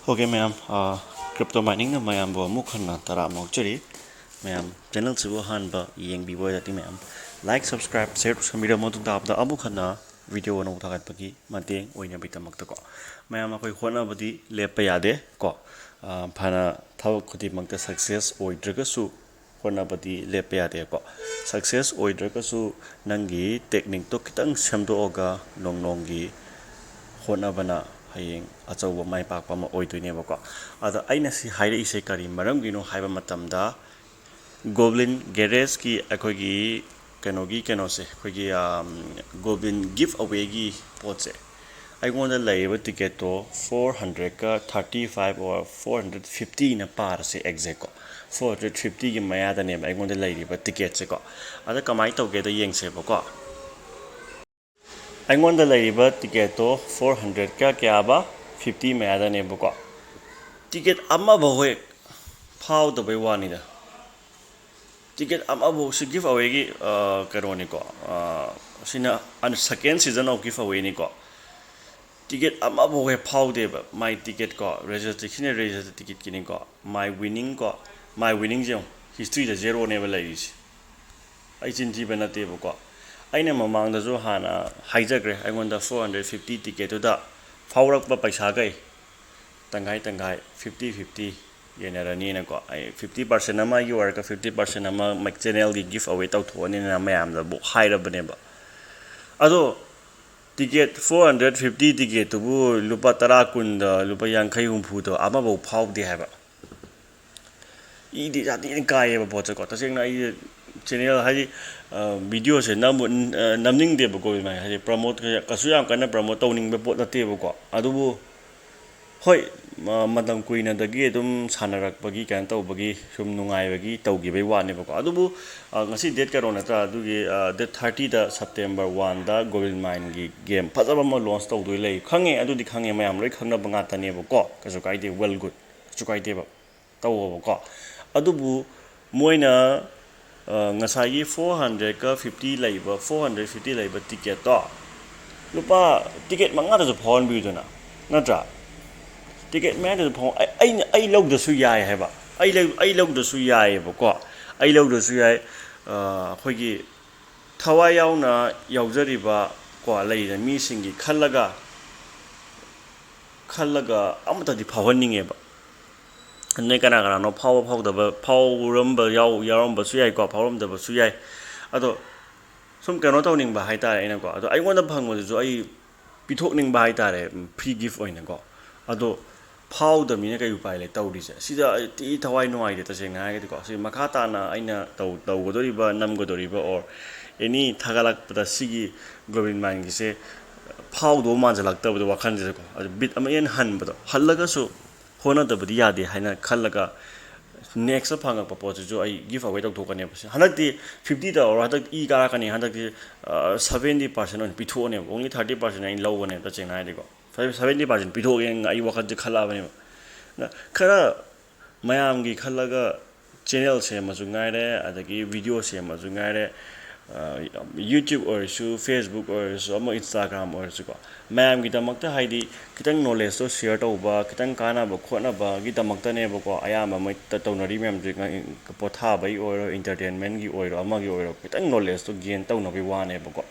Okay, ma'am. Crypto mining na mayam bo mukhanna tara mokchari. Ma'am, channel sibo hanba yeng bibo yati ma'am. Like, subscribe, share to samira mo tung tapda amukhanna video no thagat pagi mateng oina bitamak ko. Ma'am akoi khona badi lepa yade ko. Phana thawak khudi makta success oidraga su khona badi lepa yade ko. Success oidraga su nangi technique to kitang samdo oga nongi khona bana hayeng achauba mai pakpa ma oidoinebako ada aina si haire ise kari maram gino haiba matamda goblin garage ki akogi kenose akogi goblin giftaway gi potse aigona laiba ticket to 400 ka 35 or 450 na par se exact ko 450 gi maya da ne aigona laiba ticket se ko ada kamai tawge da yengse bako aigona laiba ticket to 400 ka kya ba 50 maya da ne bako ticket amma boy faode bai wani da ticket amma bo se giveaway gi karoni ko sina an second season of giveaway ni ko ticket amma boy faode ba my ticket ko registration register ticket kini ko my winning je history da zero ne ba lai si ai chin ji bana te ko aina mamang da jo hana haijagre aingonda 450 ticket da faurak ba paisa gai tangai 50-50 yenarani na ko ai 50% ama gi war ka 50% ama mak channel gi giveaway tau thoni na mayam da bu haira bane ba ado ticket 450 ticket to bu lupa tara kun da lupa yankai humpu to ama bu phau de ha ba I di jati ni kai ba bo ko ta seng na I channel ha video se namning de ba ko mai ha promote ka su yam kana promote tawning ba pot na te ba ko adu bu hoi madam kuina dagi dum sanarak bagi kan taw bagi sum nungai bagi tawgi bai wane ba ko adu bu ngasi date ka rona ta adu gi date 30 da September 1 da Goblin mine gi game phajaba ma launch taw doi lei khange adu di khange mayam loi khangna banga ta ne ba ko ka so kai de well good chu kai de ba taw ba ko adu bu moina ngasai 400 ka 50 laiba 450 laiba ticket to lupa ticket manga da phone bi do na natra ticket man da phone ai log da su yai hai ba ai log da su yai ba ko ai log da su yai khoi gi thawai yaw na yaujari ba ko lai da mi singi khallaga amata di phawning ba ne kana no phau da ba phauram ba yaram ba su yai ko phauram da ba su yai ado sum kano tawning ba hai ta ina ko ado ai ngonda phang mo ju ai pithokning ba hai ta re free gift oina ko ado phau da mi ne kai upai le tawri se sida ti thawai no ai de ta seng na ga ko si makha ta na aina taw go dori ba nam go dori ba or any thagalak pada sigi Goblin mine gi se phau do man jalak ta ba wakhan je ko ado bit am en han ba do halaga su hona da budi yade haina khallaga next phanga pa po ju ai giveaway tok thokane ba hanakti 50 da or hadak I kara kani hanakti 70% on pitho ne only 30% ai low ne ta chenai de ko 70% pitho gen ai wakhan je khala ba ne na khara mayam gi khallaga channel se ma ju ngai re adagi video se ma ju ngai re YouTube or su Facebook or so ama Instagram or so ko mayam gi damakta haidi kitang knowledge to share to ba kitang kana ba khona ba gi damakta ne ba ko ayama mai ta tawnari mem ji ka potha bai or entertainment gi or ama gi or kitang knowledge to gain tawna bi wa ne ba ko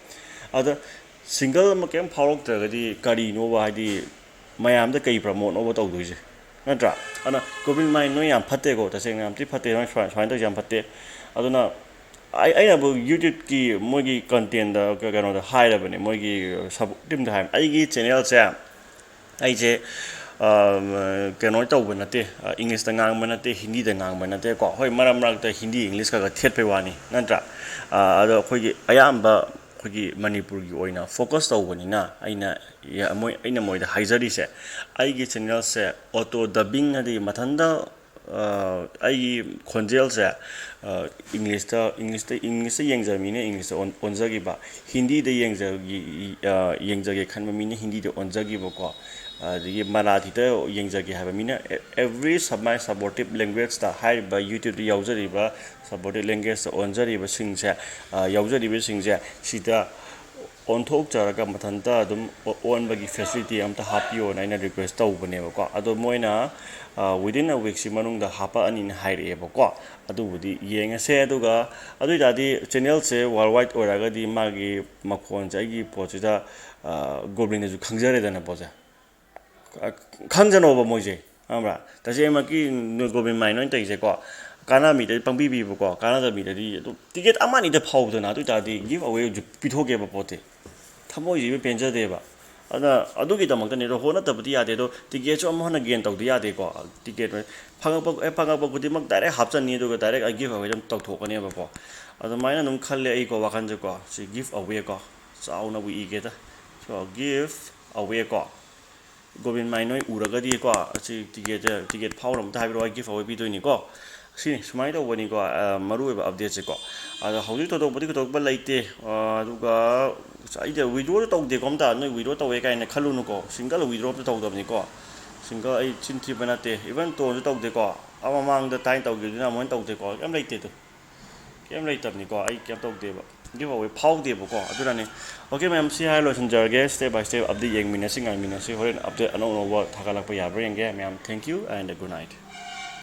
ada single ma kem phawrok ta gi kari no ba haidi mayam da kai promote no ba taw doi je natra ana Goblin mine no yam phatte ko ta seng yam ti phatte no shwain ta yam phatte aduna I have YouTube ki mogi content da kano da high level ne mogi sub tim da ai gi channel cha ai je kano taw ba na te English da ngang ba na te Hindi da ngang ba na te ko hoi maram rak da Hindi English ka thet pe wani natra ado khoi gi ayam ba khoi gi Manipur gi oina focus taw bani na aina ya moi aina moi da haizari se ai gi channel se auto dubbing adi mathanda ai khonjel se English yengja mi ne English onja gi ba Hindi de yengja ge khan mi ne Hindi de onja gi ba ko the Marathi de yengja ge ha mi ne every supportive language ta hai ba YouTube de yauja ri ba supportive language onja ri ba sing se yauja ri ba sing se sida ꯑꯣꯟꯊꯣꯛꯆꯔꯒ ꯃꯊꯟꯇ ꯑꯗꯨꯝ ꯑꯣꯟꯕꯒꯤ facility ꯑꯝꯇ ꯍꯥꯞꯄꯤꯌꯣꯅ ꯑꯩꯅ request ꯇꯧꯕꯅꯦꯕꯀꯣ ꯑꯗꯣ ꯃꯣꯏꯅ within ꯑ ꯋꯤꯛꯁꯤ ꯃꯅꯨꯡꯗ ꯍꯥꯞꯄꯛꯑꯅꯤꯅ ꯍꯥꯏꯔꯛꯑꯦꯕꯀꯣ ꯑꯗꯨꯕꯨꯗꯤ ꯌꯦꯡꯉꯁꯦ ꯑꯗꯨꯒ ꯑꯗꯨ ꯑꯣꯏꯇꯥꯔꯗꯤ ꯆꯦꯅꯦꯜꯁꯦ ꯋꯥꯔꯜ ꯋꯥꯏꯗ ꯑꯣꯏꯔꯒꯗꯤ ꯃꯥꯒꯤ ꯃꯈꯣꯟꯁꯦ ꯑꯩꯒꯤ ꯄꯣꯠꯁꯤꯗ ꯒꯣꯕ꯭ꯂꯤꯟꯅꯁꯨ ꯈꯪꯖꯔꯦꯗꯅ ꯄꯣꯠꯁꯦ ꯈꯪꯖꯅꯣꯕ ꯃꯣꯏꯁꯦ ꯈꯪꯕ꯭ꯔꯥ ꯇꯁꯦꯡꯃꯛꯀꯤ ꯒꯣꯕ꯭ꯂꯤꯟ ꯃꯥꯏꯟ ꯑꯣꯏꯅ ꯇꯧꯔꯤꯁꯦꯀꯣ ꯀꯥꯟꯅꯕ ꯃꯤꯗꯗꯤ ꯄꯪꯕꯤꯕꯀꯣ ꯀꯥꯟꯅꯗꯕ ꯃꯤꯗꯗꯤ ꯑꯗꯨꯝ ꯇꯤꯀꯦꯠ ꯑꯃ ꯑꯅꯤꯗ ꯐꯥꯎꯗꯅ ꯑꯗꯨ ꯑꯣꯏꯇꯥꯔꯗꯤ ꯒꯤꯐ ꯑꯋꯦ ꯄꯤꯊꯣꯛꯀꯦꯕ ꯄꯣꯠꯇꯤ ꯊꯃꯣꯏꯁꯤꯕꯨ ꯄꯦꯟꯖꯗꯦꯕ ꯑꯗꯨꯅ ꯑꯗꯨꯒꯤꯗꯃꯛꯇꯅꯦ ꯑꯗꯣ ꯍꯣꯠꯅꯗꯕꯗꯤ ꯌꯥꯗꯦ ꯑꯗꯣ ꯇꯤꯀꯦꯠꯁꯨ ꯑꯃꯨꯛ ꯍꯟꯅ ꯒꯦꯟ ꯇꯧꯗ ꯌꯥꯗꯦꯀꯣ ꯇꯤꯀꯦꯠ ꯐꯪꯉꯛꯄ ꯈꯨꯗꯤꯡꯃꯛ ꯗꯥꯏꯔꯦꯛ ꯍꯥꯞꯆꯟꯅꯤ ꯑꯗꯨꯒ ꯗꯥꯏꯔꯦꯛ ꯑꯩ ꯒꯤꯐ ꯑꯋꯦ ꯑꯗꯨꯝ ꯇꯧꯊꯣꯛꯀꯅꯦꯕꯀꯣ ꯑꯗꯨꯃꯥꯏꯅ ꯑꯗꯨꯝ ꯈꯜꯂꯦ ꯑꯩꯀꯣ ꯋꯥꯈꯟꯁꯦꯀꯣ ꯁꯤ ꯒꯤꯐ ꯑꯋꯦꯀꯣ ꯆꯥꯎꯅꯕꯨ ꯏꯒꯦꯗ ꯁꯣ ꯒꯤꯐ ꯑꯋꯦꯀꯣ ꯒꯣꯕ꯭ꯂꯤꯟ ꯃꯥꯏꯟ ꯅꯣꯏ ꯎꯔꯒꯗꯤꯀꯣ ꯑꯁꯤ ꯇꯤꯀꯦꯠ ꯐꯥꯎꯅ ꯑꯝꯇ ꯍꯥꯏꯕꯤꯔꯛꯑꯣ ꯑꯩ ꯒꯤꯐ ꯑꯋꯦ ꯄꯤꯗꯣꯏꯅꯤꯀꯣ ꯁꯤꯅꯤ ꯁꯨꯃꯥꯏꯅ ꯇꯧꯕꯅꯤꯀꯣ ꯃꯔꯨꯑꯣꯏꯕ ꯑꯞꯗꯦꯠꯁꯦꯀꯣ ꯑꯗꯣ ꯍꯧꯖꯤꯛ ꯊꯣꯏꯗꯣꯛꯄ ꯂꯩꯇꯦ ꯑꯗꯨꯒ ꯑꯩꯗ ꯋꯤꯗ꯭ꯔꯣꯁꯨ ꯇꯧꯗꯦꯀꯣ ꯑꯝꯇ ꯅꯣꯏ ꯋꯤꯗ꯭ꯔꯣ ꯇꯧꯋꯦ ꯀꯥꯏꯅ ꯈꯜꯂꯨꯅꯨꯀꯣ ꯁꯤꯡꯒꯜ ꯋꯤꯗ꯭ꯔꯣ ꯑꯝꯇ ꯇꯧꯗꯕꯅꯤꯀꯣ ꯁꯤꯡꯒꯜ ꯑꯩ ꯆꯤꯟ ꯊꯤꯕ ꯅꯠꯇꯦ ꯏꯚꯟ ꯇꯣꯟꯁꯨ ꯇꯧꯗꯦꯀꯣ ꯃꯃꯥꯡꯗ ꯇꯥꯏꯅ ꯇꯧꯈꯤꯕꯗꯨꯅ ꯑꯃꯨꯛ ꯇꯧꯗꯦꯀꯣ ꯀꯩꯝ ꯂꯩꯇꯦ ꯑꯗꯨ ꯀꯩꯝ ꯂꯩꯇꯕꯅꯤꯀꯣ ꯑꯩ ꯀꯩꯝ ꯇꯧꯗꯦꯕ ꯒꯤꯐ ꯑꯋꯦ ꯐꯥꯎꯗꯦꯕꯀꯣ ꯑꯗꯨꯅꯅꯦ ꯑꯣꯀꯦ ꯃꯌꯥꯝ ꯁꯤ ꯍꯥꯏꯔ ꯂꯣꯏꯁꯤꯟꯖꯔꯒꯦ ꯁ꯭ꯇꯦꯞ ꯕꯥꯏ ꯁ꯭ꯇꯦꯞ ꯑꯞꯗꯦꯠ ꯌꯦꯡꯃꯤꯟꯅꯁꯤ ꯉꯥꯏꯃꯤꯟꯅꯁꯤ ꯍꯣꯔꯦꯟ ꯑꯞꯗꯦꯠ ꯑꯅꯧ ꯑꯅꯧꯕ ꯊꯥꯒꯠꯂꯛꯄ ꯌꯥꯕ꯭ꯔꯥ ꯌꯦꯡꯒꯦ ꯃꯌꯥꯝ thank you and good night